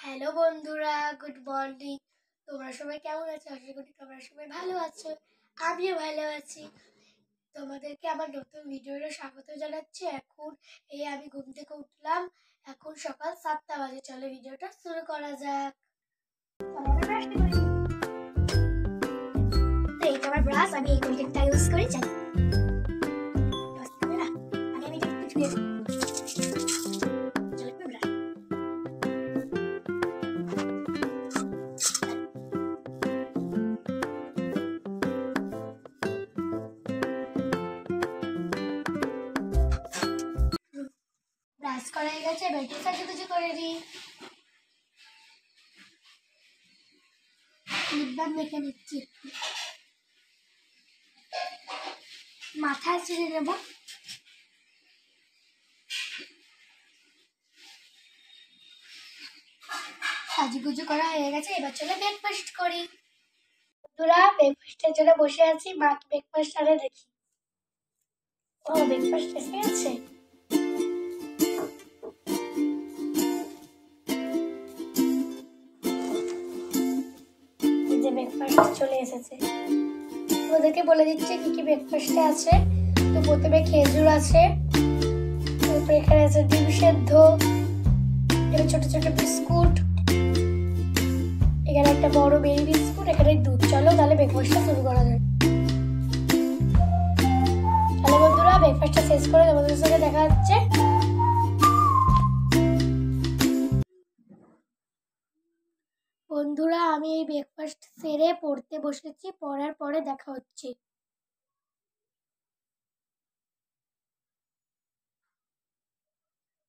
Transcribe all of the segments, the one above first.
Hello বন্ধুরা, good morning. তোমরা সবাই কেমন আছো? আশা করি তোমরা সবাই ভালো আছো। আমিও ভালো আছি। তোমাদেরকে আমার নতুন ভিডিওতে স্বাগত জানাচ্ছি। এখন আমি ঘুম থেকে উঠলাম। এখন সকাল 7টা বাজে। চলো ভিডিওটা শুরু করা যাক। এই আমার ব্রাশ, আমি এই কন্টেন্টটা ইউজ করে যাই। আমি এটা একটু ধুয়ে ব্রাশ করা হয়ে গেছে। এবার একটু সাজুগুজু করে দিই। লিপ বাম মেখে নিচ্ছি। মাথায় ছেড়ে দেবো। সাজুগুজু করা হয়ে গেছে। এবার চলো ব্রেকফাস্ট করি। বন্ধুরা, ব্রেকফাস্টের জন্য বসে আছি। মাকে ব্রেকফাস্ট আনে দেখি। ও, ব্রেকফাস্ট এসে গেছে। এই যে ব্রেকফাস্ট চলে এসেছে। ওদেরকে বলে দিচ্ছে কি কি ব্রেকফাস্টে আছে। তো প্রথমে খেজুর আছে, তারপরে এখানে আছে ডিম সেদ্ধ, এখানে ছোট ছোট বিস্কুট, এখানে একটা বড় বেরি বিস্কুট, এখানে দুধ। চলো তাহলে ব্রেকফাস্টটা শুরু করা যায়। তাহলে বন্ধুরা, ব্রেকফাস্টটা শেষ করে তোমাদের সঙ্গে দেখা হচ্ছে। বন্ধুরা, আমি এই ব্রেকফাস্ট সেরে পড়তে বসেছি। পড়ার পরে দেখা হচ্ছে।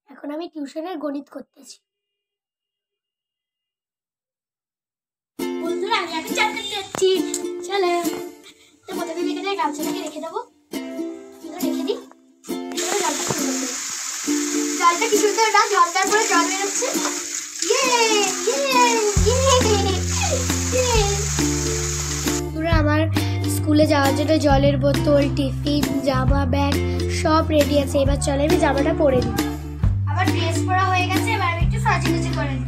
এখন আমি টিউশনের গণিত করতেছি। বন্ধুরা, আমি এখন চান করতে যাচ্ছি। চলো, তো প্রথমে এখানে গামছাটাকে রেখে দেবো। রেখে দিই। জলটা কি সুন্দর না? জল তারপরে জল বেরোচ্ছে। আমার স্কুলে যাওয়ার জন্য জলের বোতল, টিফিন, জামা, ব্যাগ সব রেডি আছে। এবার চলে আমি জামাটা পরে নিই। আমার ড্রেস পরা হয়ে গেছে। এবার আমি একটু সাজুগুজু করে নিই।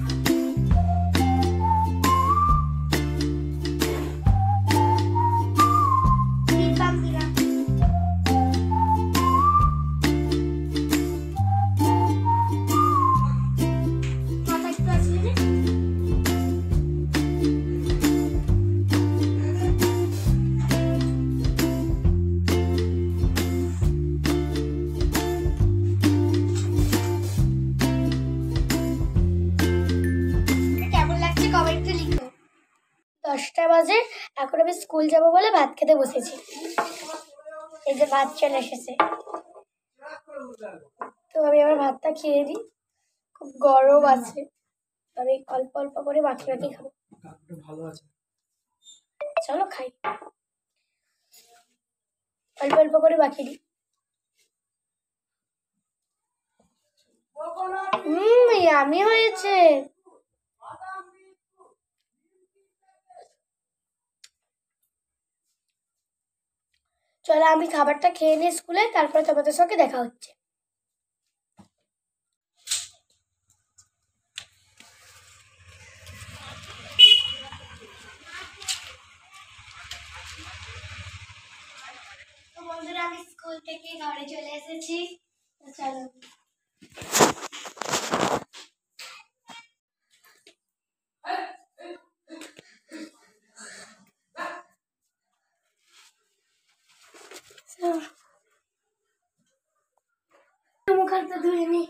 কেমন লাগছে কমেন্টে লিখো। 10টা বাজে। এখন আমি স্কুল যাব বলে ভাত খেতে বসেছি। এই যে ভাত চলে এসেছে। তো আমি আমার ভাতটা খেয়ে দিই। খুব গরম আছে। আমি অল্প অল্প করে বাকি খাবো। চলো খাই। অল্প অল্প করে বাকি দিই। ইয়ামি হয়েছে। চলো আমি খাবারটা খেয়ে নিই স্কুলে, তারপরে তোমাদের সঙ্গে দেখা হচ্ছে। তো বন্ধুরা, আমি স্কুল থেকে ঘরে চলে এসেছি। চলো। মুখ হাতটা ধুয়ে নি।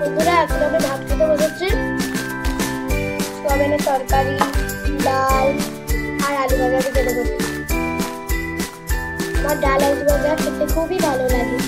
বন্ধুরা, এখন আমি ভাত খেতে বসেছি। সোয়াবিনের তরকারি, ডাল আর আলু ভাজা দিয়ে খেতে বসেছি। আমার ডাল আলু ভাজা খেতে খুবই ভালো লাগে।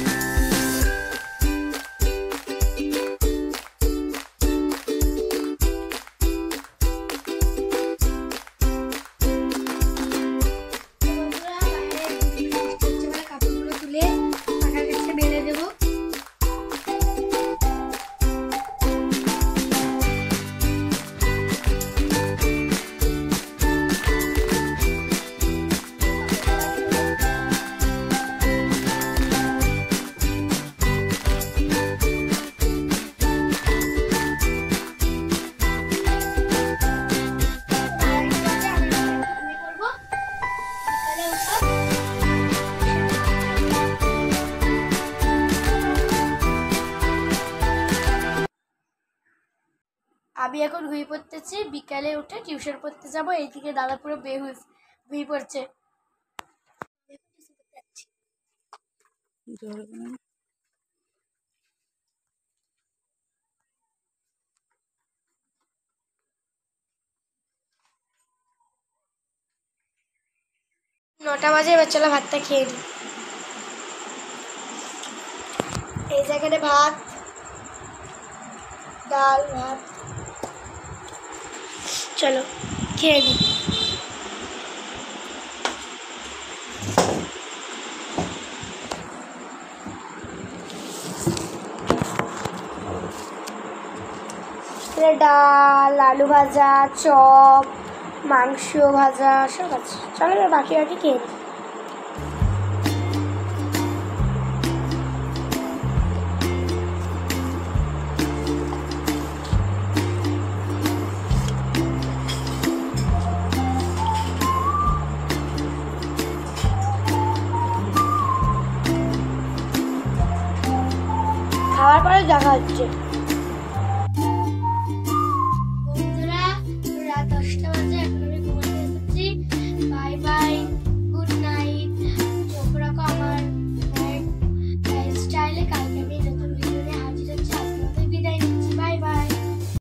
আমি এখন ঘুমিয়ে পড়তেছি, বিকালে উঠে টিউশন পড়তে যাবো। এইদিকে দাদা পুরো বেহুশ ঘুমিয়ে পড়ছে। 9টা বাজে, এবার চলো ভাতটা খেয়ে নিই। এই জায়গাটা ভাত, ডাল ভাত, চলো খেয়ে নিই। ডাল, আলু ভাজা, চপ, মাংস ভাজা সব আছে। চলো এবার বাকি খেয়ে নিই। খাওয়ার পরে দেখা হচ্ছে।